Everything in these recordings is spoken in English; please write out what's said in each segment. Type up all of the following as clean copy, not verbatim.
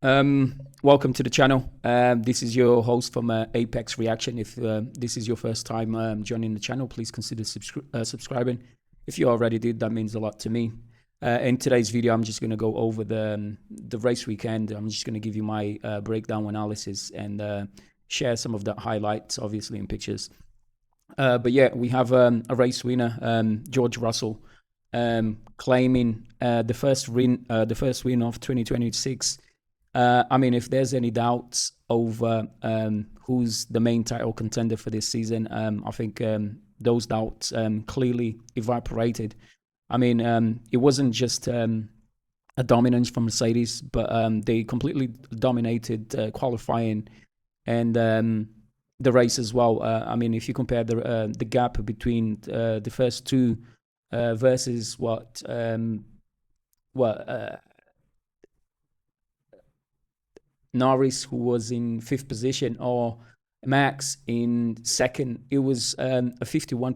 Welcome to the channel. This is your host from Apex Reaction. If this is your first time joining the channel, please consider subscribing. If you already did, that means a lot to me. In today's video, I'm just going to go over the race weekend. I'm just going to give you my breakdown analysis and share some of the highlights, obviously in pictures. But yeah, we have a race winner, George Russell, claiming the first win of 2026. I mean, if there's any doubts over who's the main title contender for this season, I think those doubts clearly evaporated. I mean, it wasn't just a dominance from Mercedes, but they completely dominated qualifying and the race as well. I mean, if you compare the gap between the first two versus what Norris, who was in 5th position, or Max in 2nd, it was a 51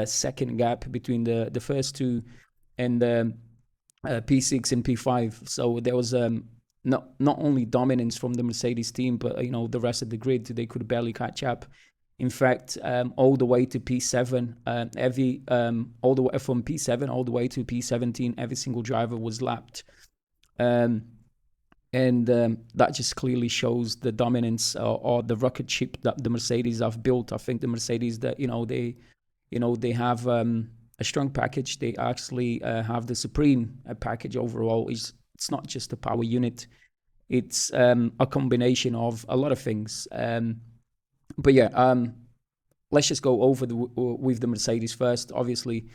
second gap between the first two and the P6 and P5. So there was not only dominance from the Mercedes team, but the rest of the grid, they could barely catch up. In fact, all the way to P7, all the way from P7 all the way to P17, every single driver was lapped. And that just clearly shows the dominance or the rocket ship that the Mercedes have built. I think the Mercedes, that they have a strong package. They actually have the supreme package overall. It's not just a power unit. It's a combination of a lot of things. But yeah, let's just go over with the Mercedes first. Obviously,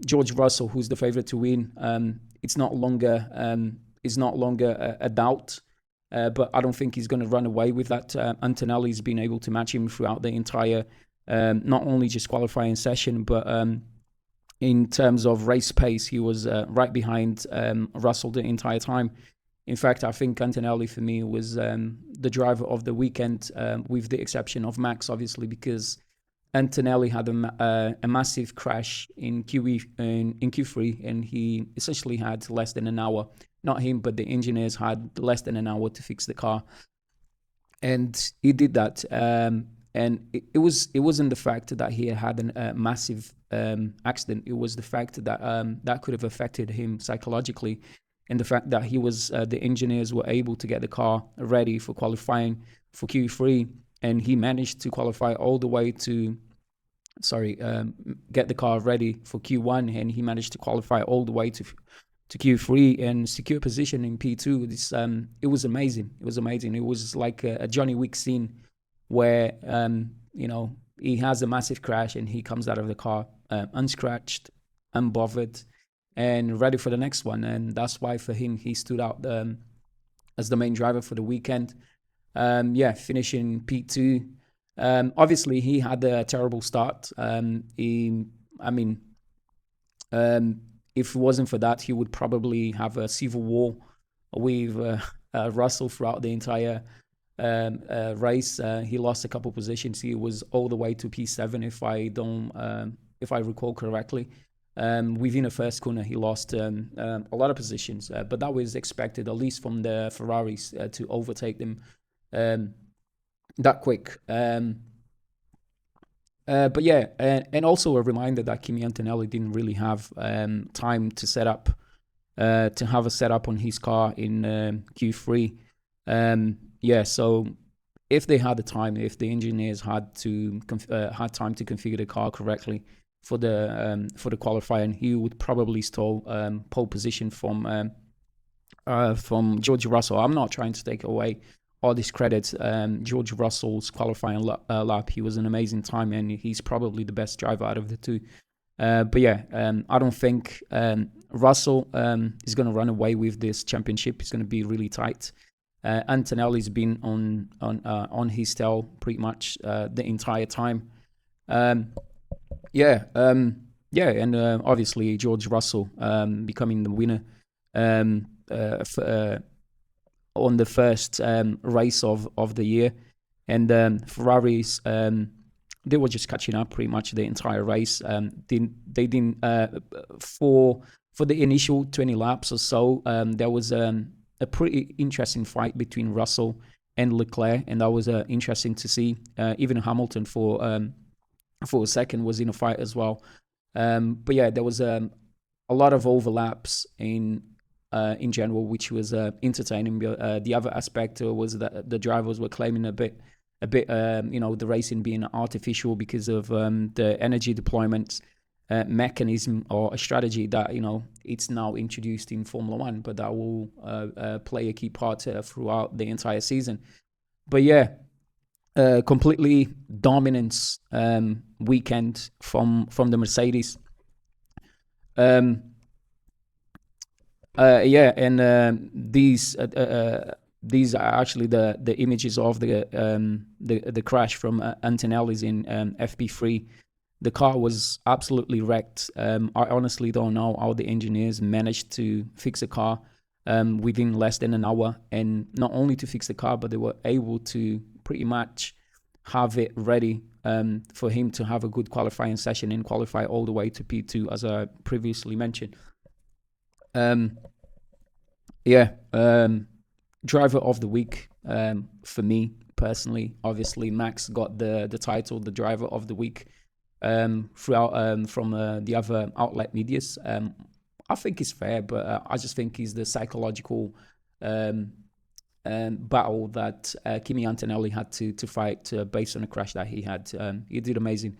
George Russell, who's the favorite to win, it's not longer a doubt, but I don't think he's going to run away with that. Antonelli's been able to match him throughout the entire, not only just qualifying session, but in terms of race pace, he was right behind Russell the entire time. In fact, I think Antonelli for me was the driver of the weekend, with the exception of Max, obviously, because Antonelli had a massive crash in Q3, and he essentially had less than an hour. Not him, but the engineers had less than an hour to fix the car, and he did that. And it wasn't the fact that he had a massive accident. It was the fact that that could have affected him psychologically, and the fact that the engineers were able to get the car ready for qualifying for Q3, and he managed to qualify all the way to get the car ready for Q1, and he managed to qualify all the way to Q3 and secure position in P2. It was amazing. It was amazing. It was like a Johnny Wick scene where he has a massive crash and he comes out of the car unscratched, unbothered, and ready for the next one. And that's why for him he stood out as the main driver for the weekend. Finishing P2. Obviously he had a terrible start. If it wasn't for that, he would probably have a civil war with Russell throughout the entire race. He lost a couple positions. He was all the way to P7, if I recall correctly. Within the first corner, he lost a lot of positions, but that was expected, at least from the Ferraris, to overtake them that quick. But yeah, and also a reminder that Kimi Antonelli didn't really have time to set up, to have a setup on his car in Q3. So if they had the time, if the engineers had time to configure the car correctly for the qualifying, he would probably stall pole position from George Russell. I'm not trying to take away all this credit. George Russell's qualifying lap, he was an amazing time, and he's probably the best driver out of the two. But yeah, I don't think Russell is going to run away with this championship. It's going to be really tight. Antonelli's been on his tail pretty much the entire time. And obviously George Russell becoming the winner on the first race of the year. And Ferraris, they were just catching up pretty much the entire race. They didn't for the initial 20 laps or so, there was a pretty interesting fight between Russell and Leclerc, and that was interesting to see. Even Hamilton for a second was in a fight as well. But yeah, there was a lot of overlaps in general, which was entertaining. The other aspect was that the drivers were claiming a bit, the racing being artificial because of the energy deployment mechanism or a strategy that it's now introduced in Formula One, but that will play a key part throughout the entire season. But yeah, completely dominance weekend from the Mercedes. Yeah, and these are actually the images of the crash from Antonelli's in FP3. The car was absolutely wrecked. I honestly don't know how the engineers managed to fix a car within less than an hour, and not only to fix the car, but they were able to pretty much have it ready for him to have a good qualifying session and qualify all the way to P2, as I previously mentioned. Yeah, driver of the week for me personally. Obviously, Max got the title, the driver of the week, throughout from the other outlet medias. I think it's fair, but I just think it's the psychological battle that Kimi Antonelli had to fight based on the crash that he had. He did amazing.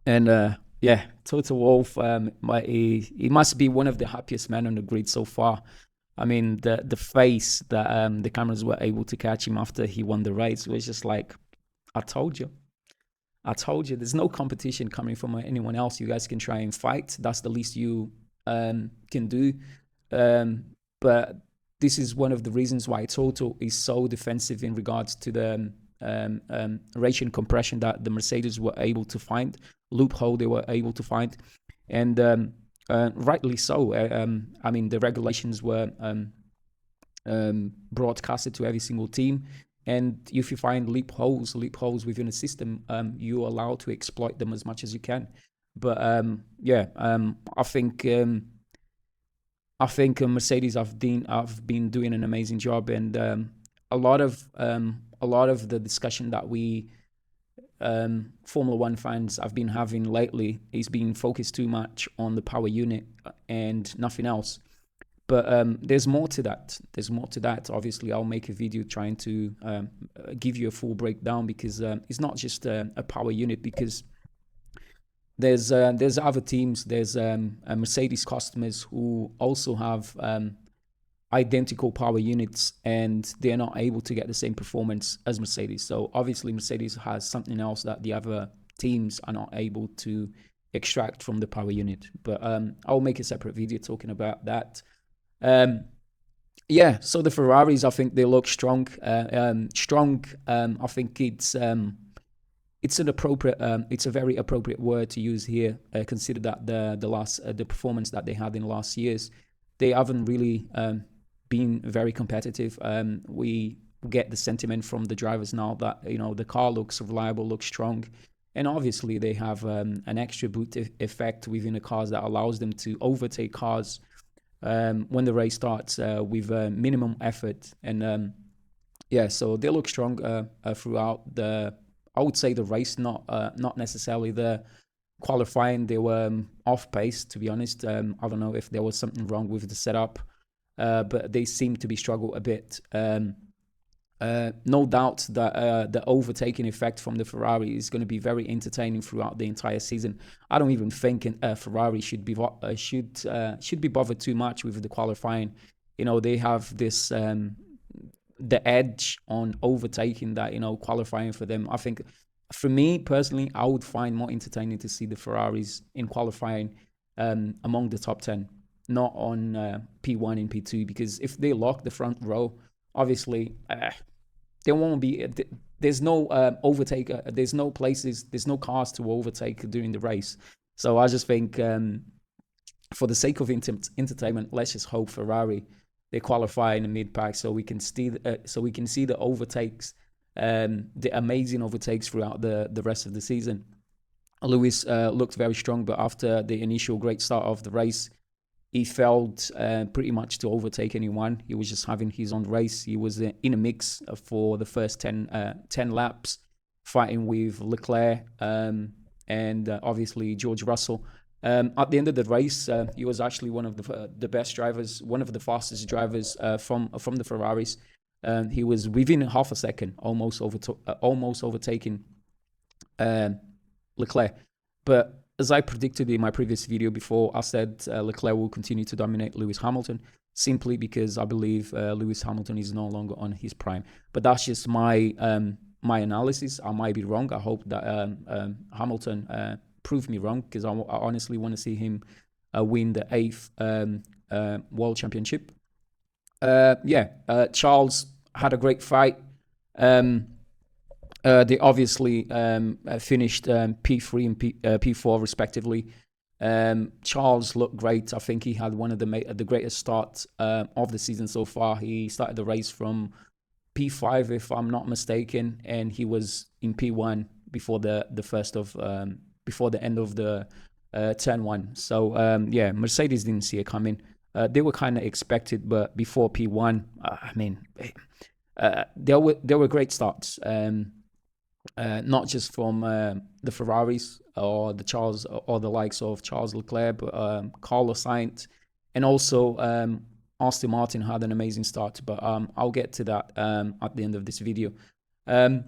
And yeah, Toto Wolff, he must be one of the happiest men on the grid so far. I mean, the face that the cameras were able to catch him after he won the race was just like, I told you. There's no competition coming from anyone else. You guys can try and fight. That's the least you can do. But this is one of the reasons why Toto is so defensive in regards to the racing compression that the Mercedes were able to find, loophole they were able to find. And rightly so. I mean, the regulations were broadcasted to every single team. And if you find loopholes within a system, you're allowed to exploit them as much as you can. But yeah, I think Mercedes have been doing an amazing job, and a lot of the discussion that we Formula One fans have been having lately is being focused too much on the power unit and nothing else. But there's more to that. Obviously, I'll make a video trying to give you a full breakdown, because it's not just a power unit, because there's other teams, there's Mercedes customers who also have identical power units, and they're not able to get the same performance as Mercedes. So obviously Mercedes has something else that the other teams are not able to extract from the power unit. But I'll make a separate video talking about that. Yeah, so the Ferraris, I think they look strong. I think it's an appropriate, it's a very appropriate word to use here. Consider that the performance that they had in the last years, they haven't really been very competitive. We get the sentiment from the drivers now that the car looks reliable, looks strong, and obviously they have an extra boot effect within the cars that allows them to overtake cars when the race starts with minimum effort. And yeah, so they look strong throughout I would say the race, not necessarily the qualifying. They were off pace, to be honest. I don't know if there was something wrong with the setup, but they seem to be struggle a bit. No doubt that the overtaking effect from the Ferrari is going to be very entertaining throughout the entire season. I don't even think Ferrari should be bothered too much with the qualifying. They have this the edge on overtaking that qualifying for them. I think, for me personally, I would find more entertaining to see the Ferraris in qualifying among the top 10, not on P1 and P2, because if they lock the front row, obviously there won't be there's no overtake, there's no places, there's no cars to overtake during the race. So I just think for the sake of entertainment, let's just hope Ferrari they qualify in the mid pack, so we can see the overtakes, the amazing overtakes throughout the rest of the season. Lewis looked very strong, but after the initial great start of the race, he failed pretty much to overtake anyone. He was just having his own race. He was in a mix for the first 10 laps, fighting with Leclerc and obviously George Russell. At the end of the race, he was actually one of the best drivers, one of the fastest drivers from the Ferraris. He was within half a second, almost overtaking Leclerc. But as I predicted in my previous video before, I said Leclerc will continue to dominate Lewis Hamilton, simply because I believe Lewis Hamilton is no longer on his prime. But that's just my analysis. I might be wrong. I hope that Hamilton prove me wrong, because I honestly want to see him win the 8th World Championship. Charles had a great fight. They obviously finished P3 and P4 respectively. Charles looked great. I think he had one of the greatest starts of the season so far. He started the race from P5, if I'm not mistaken, and he was in P1 before the end of the turn 1. So Mercedes didn't see it coming. They were kind of expected, but before P1, there were great starts. Not just from the Ferraris or the likes of Charles Leclerc, but Carlos Sainz, and also Aston Martin had an amazing start. But I'll get to that at the end of this video. It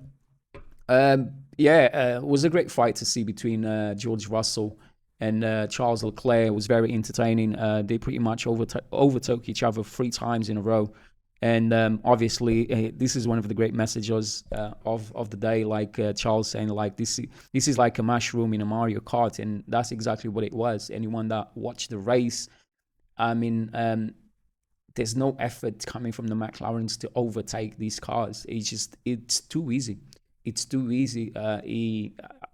was a great fight to see between George Russell and Charles Leclerc. It was very entertaining. They pretty much overtook each other 3 times in a row. And obviously, this is one of the great messages of the day, like Charles saying, like, this is like a mushroom in a Mario Kart, and that's exactly what it was. Anyone that watched the race, there's no effort coming from the McLarens to overtake these cars. It's too easy. It's too easy.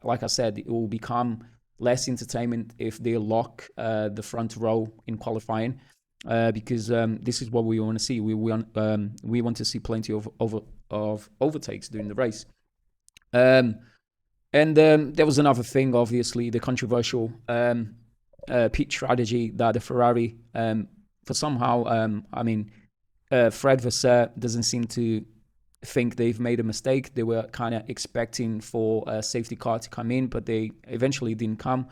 Like I said, it will become less entertainment if they lock the front row in qualifying. Because this is what we want to see. We want to see plenty of overtakes during the race. And there was another thing, obviously, the controversial pit strategy that the Ferrari, for somehow, Fred Vasseur doesn't seem to think they've made a mistake. They were kind of expecting for a safety car to come in, but they eventually didn't come.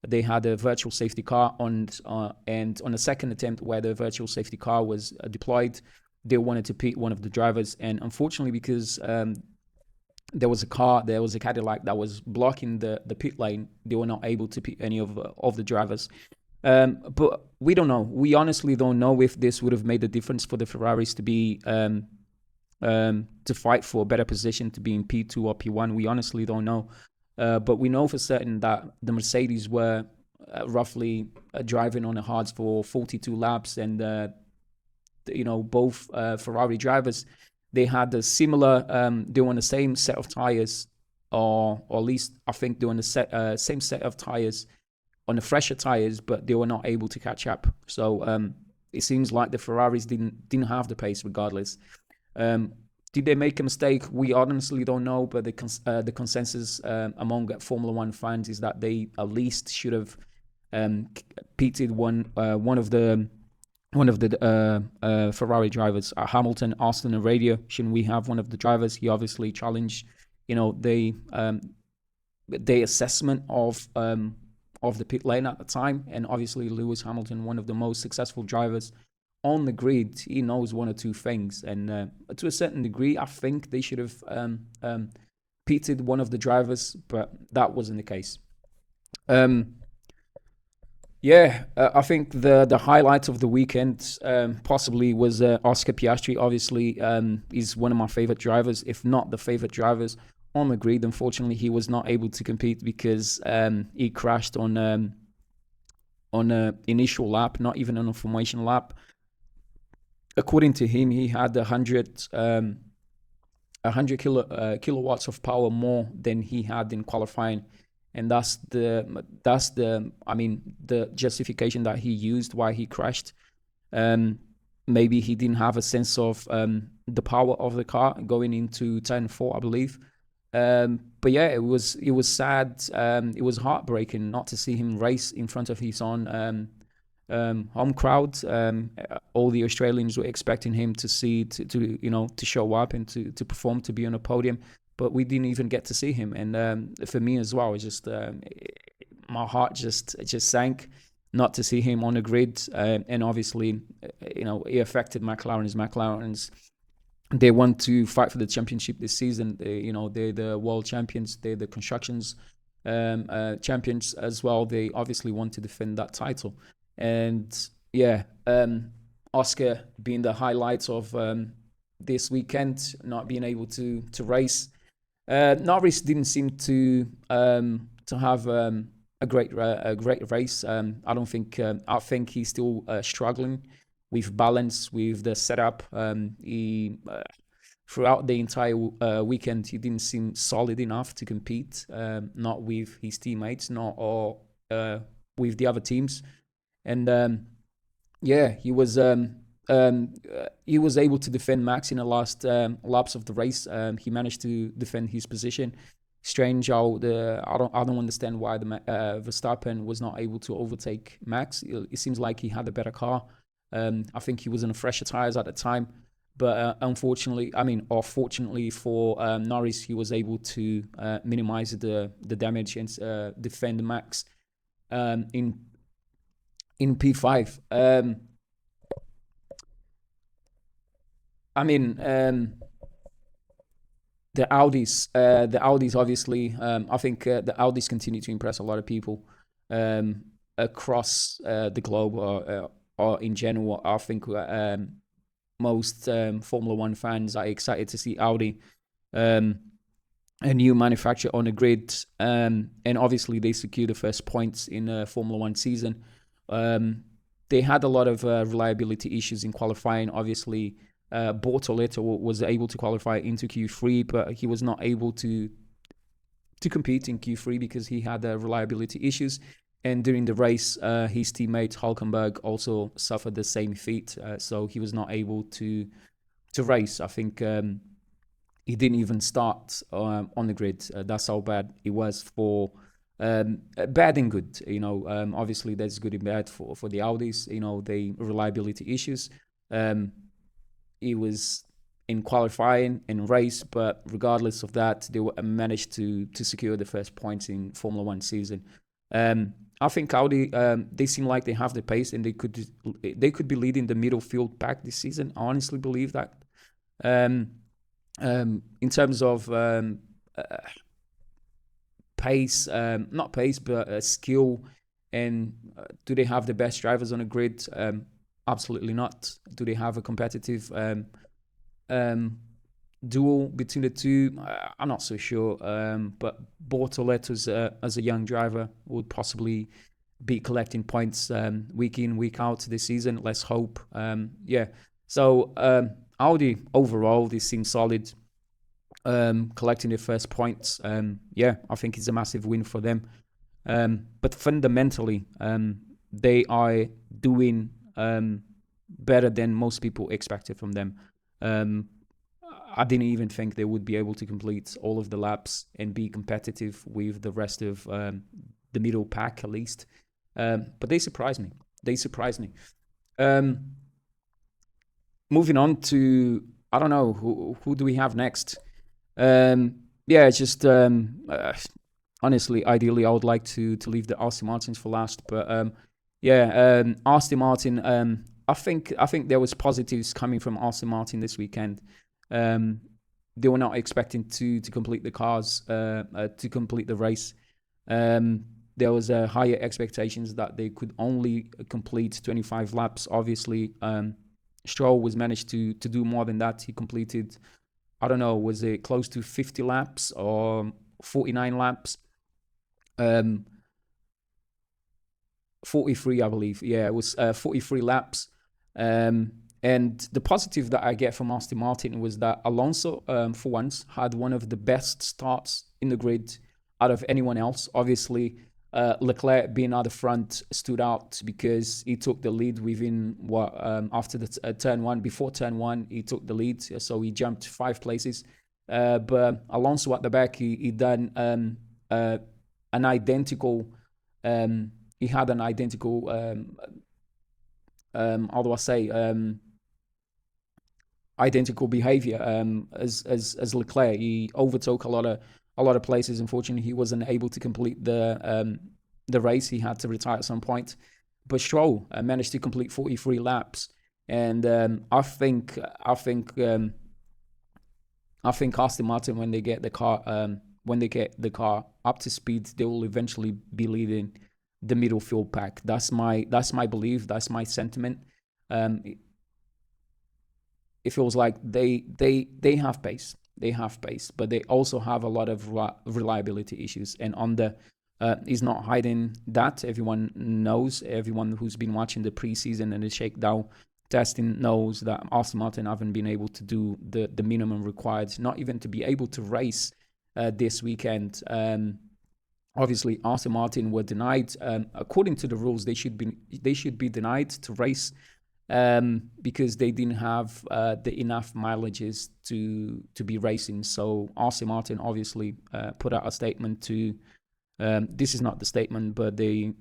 They had a virtual safety car and on the second attempt where the virtual safety car was deployed, they wanted to pit one of the drivers. And unfortunately, because there was a Cadillac that was blocking the pit lane, they were not able to pit any of the drivers. But we don't know. We honestly don't know if this would have made a difference for the Ferraris to be to fight for a better position, to be in P2 or P1. We honestly don't know. But we know for certain that the Mercedes were roughly driving on the hards for 42 laps, and both Ferrari drivers, they had a similar, they were on the same set of tires, or at least I think they were on the same set of tires, on the fresher tires, but they were not able to catch up. So it seems like the Ferraris didn't have the pace regardless. Did they make a mistake? We honestly don't know, but the consensus among Formula One fans is that they at least should have pitted one of the Ferrari drivers. Hamilton asked on the radio, shouldn't we have one of the drivers? He obviously challenged, the assessment of the pit lane at the time, and obviously Lewis Hamilton, one of the most successful drivers on the grid, he knows one or two things, and to a certain degree, I think they should have pitted one of the drivers, but that wasn't the case. I think the highlight of the weekend possibly was Oscar Piastri. Obviously, is one of my favorite drivers, if not the favorite drivers on the grid. Unfortunately, he was not able to compete because he crashed on an initial lap, not even on a formation lap. According to him, he had 100 kilowatts of power more than he had in qualifying, and that's the justification that he used why he crashed. Maybe he didn't have a sense of the power of the car going into turn 4, I believe. But yeah, it was sad. It was heartbreaking not to see him race in front of his own home crowd. All the Australians were expecting him to show up and to perform, to be on a podium, but we didn't even get to see him. And for me as well, it's just my heart just sank not to see him on the grid. And obviously, it affected McLaren's. They want to fight for the championship this season. They're the world champions. They're the constructions champions as well. They obviously want to defend that title. And yeah, Oscar being the highlight of this weekend, not being able to race. Norris didn't seem to have a great race. I think he's still struggling with balance, with the setup. He throughout the entire weekend, he didn't seem solid enough to compete. Not with his teammates, not or with the other teams. And he was able to defend Max in the last laps of the race. He managed to defend his position. Strange how I don't understand why the Verstappen was not able to overtake Max. It seems like he had a better car. I think he was in fresher tires at the time, but fortunately for Norris, he was able to minimize the damage and defend Max in P5. The Audis obviously. I think the Audis continue to impress a lot of people across the globe or in general. I think most Formula One fans are excited to see Audi, a new manufacturer on the grid, and obviously they secured the first points in the Formula One season. They had a lot of reliability issues in qualifying. Obviously, Bortoleto was able to qualify into Q3, but he was not able to compete in Q3 because he had reliability issues. And during the race, his teammate Hulkenberg also suffered the same fate, so he was not able to race. I think he didn't even start on the grid. That's how bad it was for bad and good. Obviously there's good and bad for the Audis. The reliability issues. It was in qualifying and race, but regardless of that, they managed to secure the first points in Formula One season. I think Audi, they seem like they have the pace and they could be leading the middle field pack this season. I honestly believe that. In terms of pace, not pace, but skill, and do they have the best drivers on the grid? Absolutely not. Do they have a competitive duel between the two? I'm not so sure. But Bortoleto as a young driver would possibly be collecting points week in, week out this season. Let's hope. So Audi overall, they seem solid. Collecting their first points. I think it's a massive win for them. But fundamentally, they are doing better than most people expected from them. I didn't even think they would be able to complete all of the laps and be competitive with the rest of the middle pack, at least. But they surprised me. Moving on to, I don't know, who do we have next? Honestly, ideally, I would like to leave the Aston Martins for last. But Aston Martin, I think there was positives coming from Aston Martin this weekend. They were not expecting to complete the cars, to complete the race. There was higher expectations that they could only complete 25 laps. Obviously, Stroll was managed to do more than that. He completed, I don't know, was it close to 50 laps or 49 laps? 43, I believe. Yeah, it was 43 laps. And the positive that I get from Aston Martin was that Alonso, for once, had one of the best starts in the grid out of anyone else. Obviously, Leclerc being at the front stood out because he took the lead within after the turn one. Before turn one, he took the lead, so he jumped 5 places. But Alonso at the back, he done an identical. He had an identical how do I say, identical behavior as Leclerc. He overtook a lot of places. Unfortunately, he wasn't able to complete the race. He had to retire at some point. But Stroll managed to complete 43 laps, and I think Aston Martin, when they get the car up to speed, they will eventually be leading the middle field pack. That's my belief. That's my sentiment. It feels like they have pace. They have pace, but they also have a lot of reliability issues. And Honda is not hiding that. Everyone knows. Everyone who's been watching the preseason and the shakedown testing knows that Aston Martin haven't been able to do the minimum required, not even to be able to race this weekend. Obviously, Aston Martin were denied. According to the rules, they should be denied to race because they didn't have the enough mileages to be racing. So Aston Martin obviously put out a statement to. This is not the statement, but they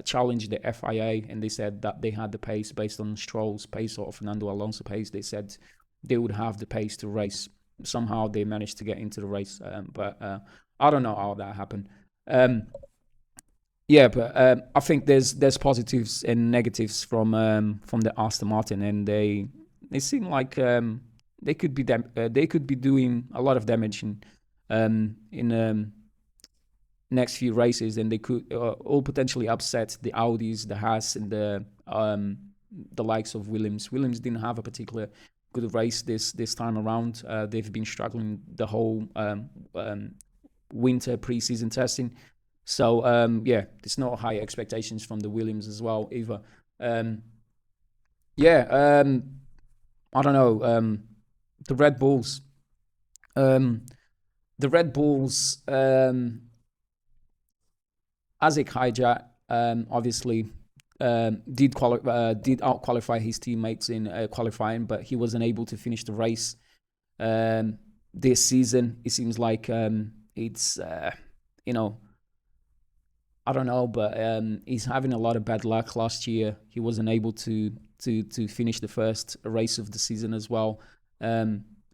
challenged the FIA, and they said that they had the pace based on Stroll's pace or Fernando Alonso pace. They said they would have the pace to race. Somehow they managed to get into the race, but I don't know how that happened. Yeah, but I think there's positives and negatives from the Aston Martin, and they seem like they could be doing a lot of damage in next few races, and they could all potentially upset the Audis, the Haas, and the likes of Williams. Williams didn't have a particular good race this time around. They've been struggling the whole winter preseason testing. So yeah, there's no high expectations from the Williams as well either. Yeah, I don't know. The Red Bulls. The Red Bulls. Isaac Hijack obviously did out qualify his teammates in qualifying, but he wasn't able to finish the race this season. It seems like it's I don't know, but he's having a lot of bad luck. Last year, he wasn't able to finish the first race of the season as well.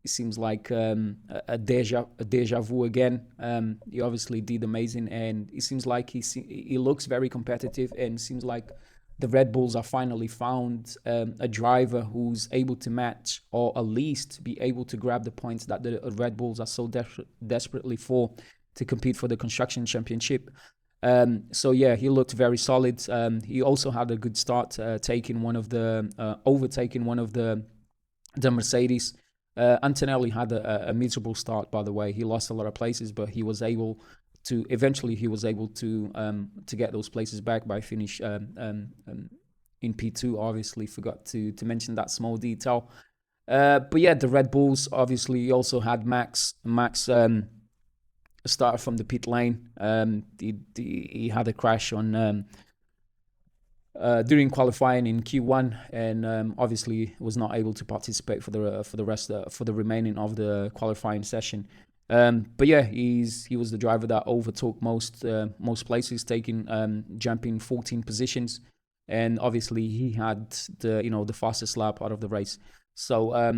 It seems like a deja vu again. He obviously did amazing, and it seems like he looks very competitive, and it seems like the Red Bulls have finally found a driver who's able to match, or at least be able to grab the points that the Red Bulls are so desperately for to compete for the Construction Championship. So yeah, he looked very solid. He also had a good start, overtaking one of the Mercedes. Antonelli had a miserable start, by the way. He lost a lot of places, but he was able to get those places back by finish in P2. Obviously, forgot to mention that small detail. But yeah, the Red Bulls obviously also had Max started from the pit lane. He had a crash on during qualifying in Q1, and obviously was not able to participate for the remaining of the qualifying session. But yeah, he was the driver that overtook most places, jumping 14 positions, and obviously he had the fastest lap out of the race. So I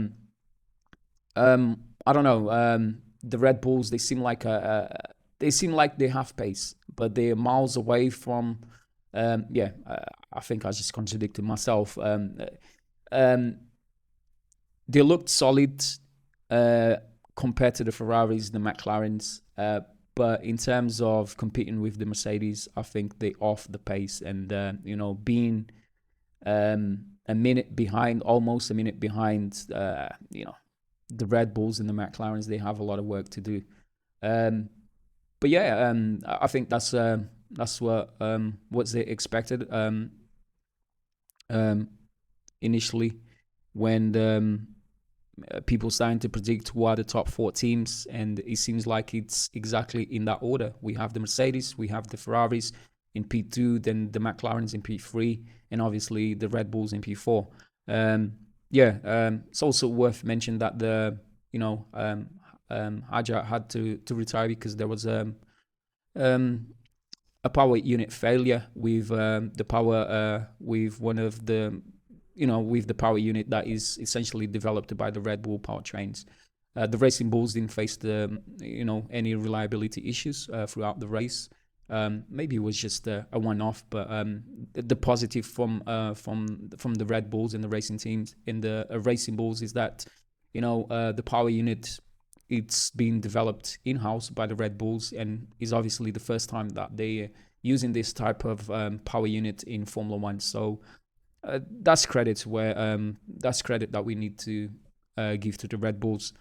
don't know. The Red Bulls, they seem like they have pace, but they're miles away from. I think I just contradicted myself. They looked solid compared to the Ferraris, the McLarens, but in terms of competing with the Mercedes, I think they off the pace, and being almost a minute behind, the Red Bulls and the McLarens, they have a lot of work to do. But yeah, I think that's what's they expected initially when people starting to predict who are the top 4 teams, and it seems like it's exactly in that order. We have the Mercedes, we have the Ferraris in P2, then the McLarens in P3, and obviously the Red Bulls in P4. It's also worth mentioning that Hajar had to retire because there was a power unit failure with the power with one of the with the power unit that is essentially developed by the Red Bull powertrains. The Racing Bulls didn't face any reliability issues throughout the race. Maybe it was just a one-off, but the positive from the Red Bulls and the racing teams in the Racing Bulls is that the power unit, it's been developed in-house by the Red Bulls, and is obviously the first time that they're using this type of power unit in Formula One. So that's credit that we need to give to the Red Bulls.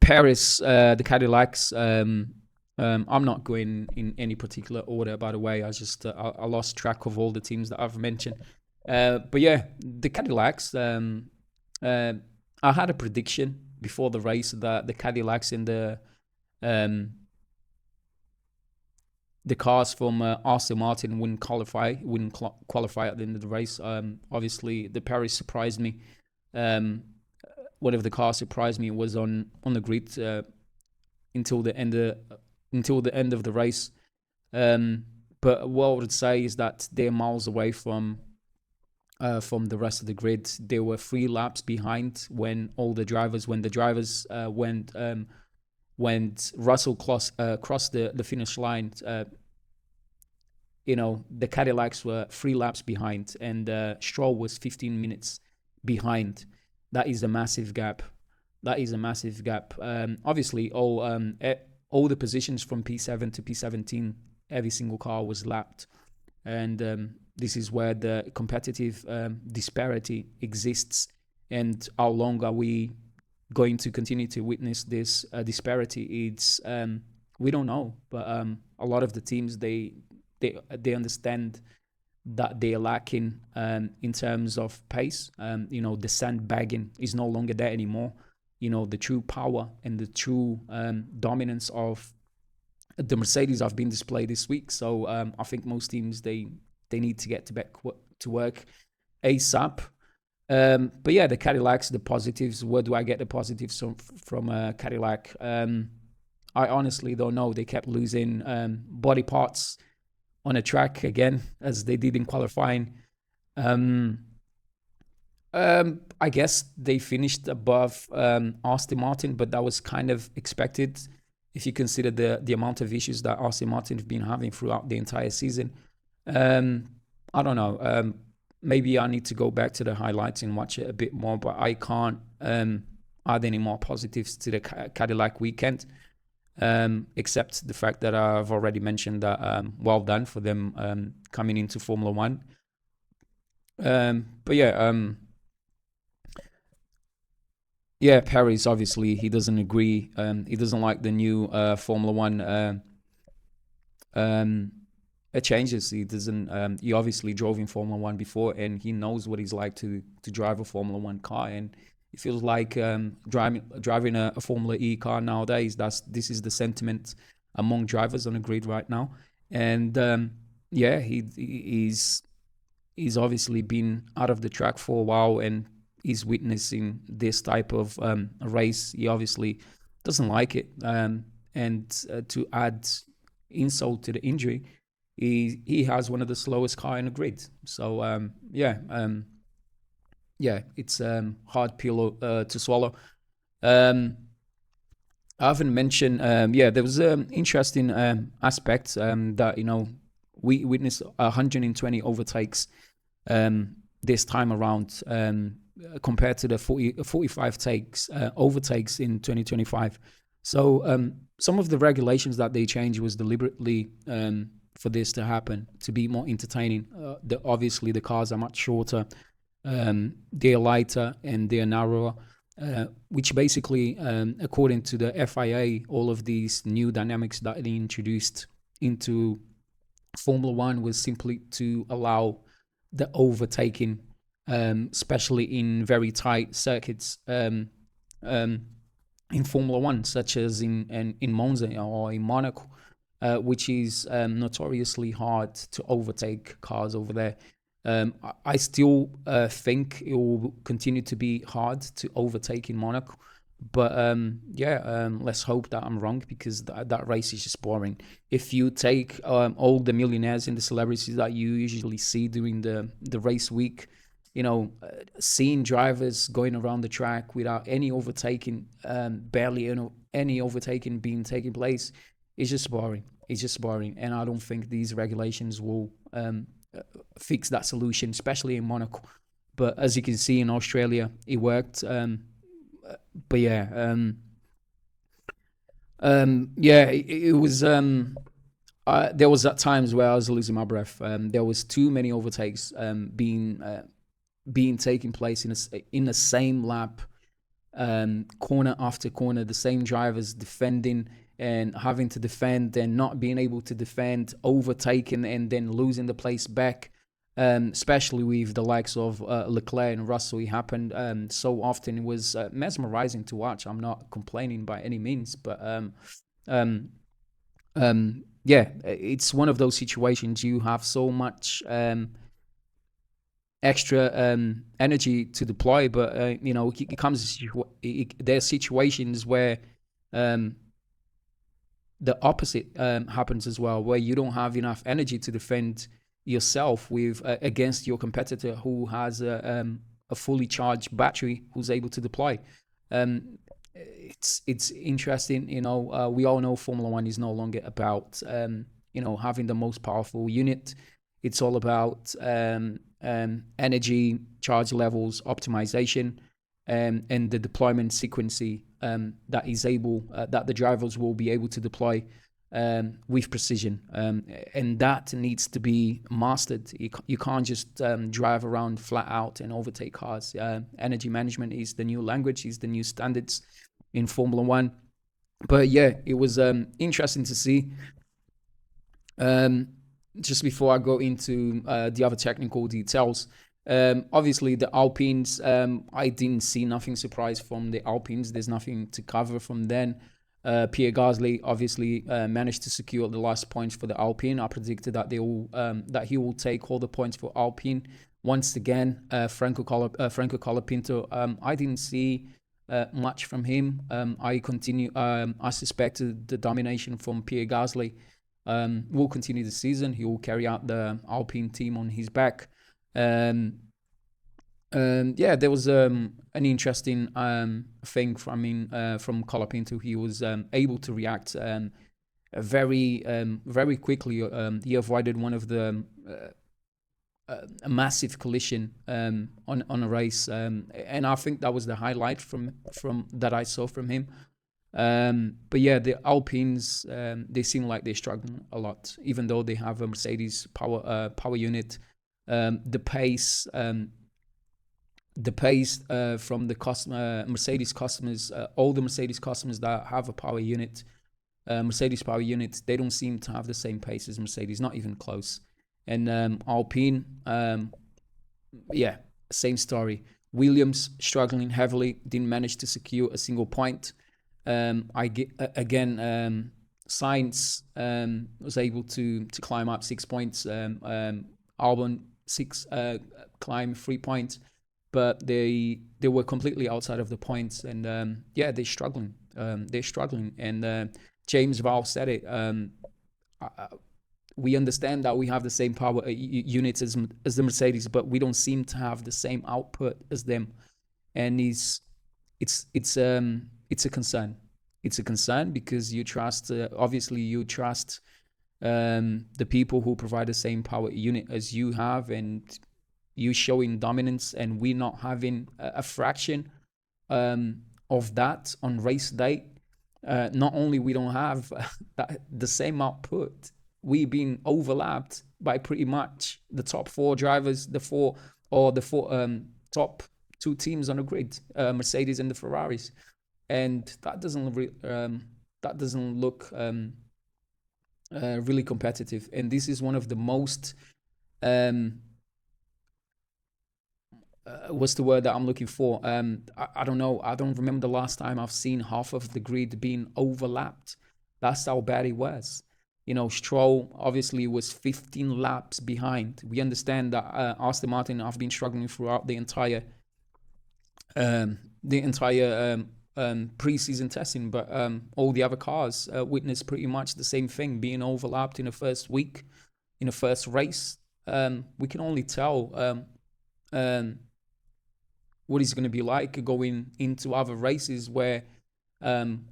Paris, the Cadillacs. I'm not going in any particular order, by the way. I lost track of all the teams that I've mentioned. But yeah, the Cadillacs. I had a prediction before the race that the Cadillacs in the cars from Aston Martin wouldn't qualify at the end of the race. Obviously, the Paris surprised me. One of the cars surprised me was on the grid until the end of the race. But what I would say is that they're miles away from the rest of the grid. They were 3 laps behind when the drivers Russell crossed the finish line. The Cadillacs were 3 laps behind, and Stroll was 15 minutes behind. That is a massive gap. Obviously, all the positions from P7 to P17, every single car was lapped, and this is where the competitive disparity exists. And how long are we going to continue to witness this disparity? It's we don't know, but a lot of the teams they understand that they are lacking in terms of pace. The sandbagging is no longer there anymore. The true power and the true dominance of the Mercedes have been displayed this week. So I think most teams they need to get back to work ASAP. But yeah, the Cadillacs, the positives. Where do I get the positives from Cadillac? I honestly don't know. They kept losing body parts on a track again, as they did in qualifying. I guess they finished above Aston Martin, but that was kind of expected if you consider the amount of issues that Aston Martin have been having throughout the entire season. I don't know. Maybe I need to go back to the highlights and watch it a bit more, but I can't add any more positives to the Cadillac weekend. Except the fact that I've already mentioned that well done for them coming into Formula One. But yeah, Paris, obviously he doesn't agree. He doesn't like the new Formula One changes. He doesn't. He obviously drove in Formula One before, and he knows what it's like to drive a Formula One car. And it feels like driving a Formula E car nowadays. This is the sentiment among drivers on the grid right now. And yeah, he's obviously been out of the track for a while, and he's witnessing this type of race. He obviously doesn't like it. And to add insult to the injury, he has one of the slowest car in the grid. So yeah, it's hard pill to swallow. I haven't mentioned, there was an interesting aspect that, we witnessed 120 overtakes this time around compared to the 45 overtakes in 2025. So some of the regulations that they changed was deliberately for this to happen, to be more entertaining. Obviously, the cars are much shorter. They're lighter and they're narrower, which basically, according to the FIA, all of these new dynamics that they introduced into Formula One was simply to allow the overtaking, especially in very tight circuits in Formula One, such as in Monza or in Monaco, which is notoriously hard to overtake cars over there. I still think it will continue to be hard to overtake in Monaco, But yeah, let's hope that I'm wrong, because that race is just boring. If you take all the millionaires and the celebrities that you usually see during the race week, you know, seeing drivers going around the track without any overtaking, barely any overtaking being taking place, is just boring. It's just boring, and I don't think these regulations will fix that solution, especially in Monaco. But as you can see in Australia, it worked. But yeah, yeah, it was. There was at times where I was losing my breath. There was too many overtakes being taking place in the same lap, corner after corner. The same drivers defending and having to defend, and not being able to defend, overtaking and then losing the place back. Especially with the likes of Leclerc and Russell, it happened so often. It was mesmerizing to watch. I'm not complaining by any means, but um, yeah, it's one of those situations. You have so much extra energy to deploy, but you know, it comes. There's situations where um, the opposite happens as well, where you don't have enough energy to defend yourself with against your competitor who has a fully charged battery, who's able to deploy. It's interesting, you know. We all know Formula One is no longer about you know, having the most powerful unit. It's all about energy, charge levels, optimization, and the deployment sequency that is able that the drivers will be able to deploy with precision, and that needs to be mastered. You can't just drive around flat out and overtake cars. Energy management is the new language, is the new standards in Formula One. But yeah, it was interesting to see. Um, just before I go into the other technical details, obviously the Alpines, I didn't see nothing surprise from the Alpines. There's nothing to cover from then. Pierre Gasly obviously managed to secure the last points for the Alpine. I predicted that that he will take all the points for Alpine once again. Franco Colapinto, I didn't see much from him. I suspect the domination from Pierre Gasly will continue the season. He will carry out the Alpine team on his back. Yeah, there was an interesting thing from Colapinto. He was able to react very quickly. He avoided one of the a massive collision on a race, and I think that was the highlight from that I saw from him. But yeah, the Alpines, they seem like they're struggling a lot, even though they have a Mercedes power unit. The pace from the Mercedes customers, all the Mercedes customers that have a power unit, Mercedes power units, they don't seem to have the same pace as Mercedes, not even close. And Alpine, yeah, same story. Williams struggling heavily, didn't manage to secure a single point. Sainz was able to climb up 6 points. Albon climb 3 points, but they were completely outside of the points, and yeah, they're struggling. And James Val said it. We understand that we have the same power units as the Mercedes, but we don't seem to have the same output as them, and it's a concern. It's a concern because you trust, obviously, you trust the people who provide the same power unit as you have, and you showing dominance, and we not having a fraction of that on race day. Not only we don't have the same output, we've been overlapped by pretty much the top four drivers, the four top two teams on the grid, Mercedes and the Ferraris, and that doesn't look really competitive. And this is one of the most what's the word that I'm looking for? I don't know. I don't remember the last time I've seen half of the grid being overlapped. That's how bad it was. You know, Stroll obviously was 15 laps behind. We understand that Aston Martin have been struggling throughout the entire pre-season testing, but all the other cars witnessed pretty much the same thing, being overlapped in the first week, in the first race. We can only tell um, what it's going to be like going into other races where, um,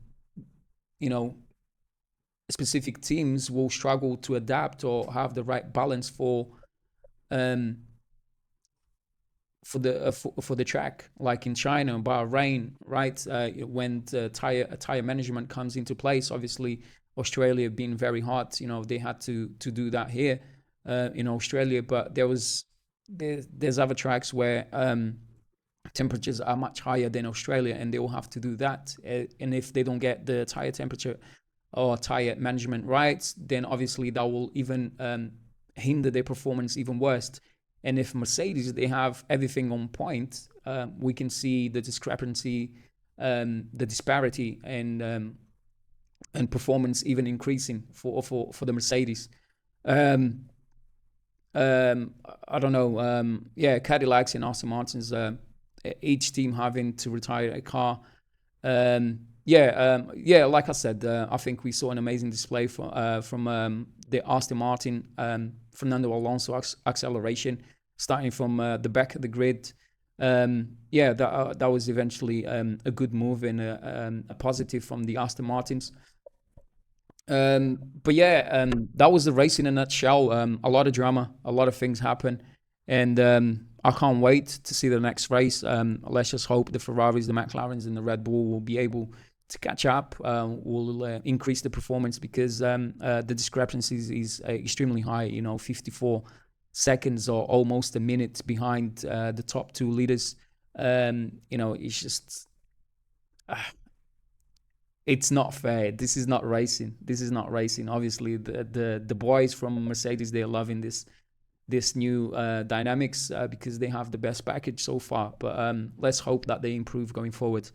you know, specific teams will struggle to adapt or have the right balance um, for the track, like in China, Bahrain, right? When the tire management comes into place, obviously Australia being very hot, they had to do that here in Australia. But there's other tracks where temperatures are much higher than Australia, and they will have to do that. And if they don't get the tire temperature or tire management right, then obviously that will even hinder their performance even worse. And if Mercedes, they have everything on point, we can see the discrepancy, the disparity, and performance even increasing for the Mercedes. Um, I don't know. Yeah, Cadillacs and Aston Martins, each team having to retire a car. Yeah, like I said, I think we saw an amazing display from the Aston Martin Fernando Alonso acceleration, starting from the back of the grid. Yeah, that was eventually a good move and a positive from the Aston Martins. But yeah, that was the race in a nutshell. A lot of drama, a lot of things happen, and I can't wait to see the next race. Let's just hope the Ferraris, the McLarens, and the Red Bull will be able to catch up. Will increase the performance because the discrepancy is extremely high. 54 seconds or almost a minute behind the top two leaders. It's just. It's not fair. This is not racing. This is not racing. Obviously, the boys from Mercedes, they're loving this new dynamics because they have the best package so far. But let's hope that they improve going forward.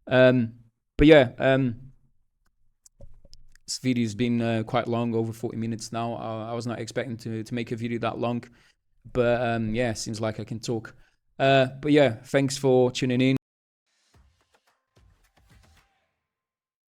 But yeah, this video's been quite long, over 40 minutes now. I was not expecting to make a video that long, but yeah, seems like I can talk. But yeah, thanks for tuning in.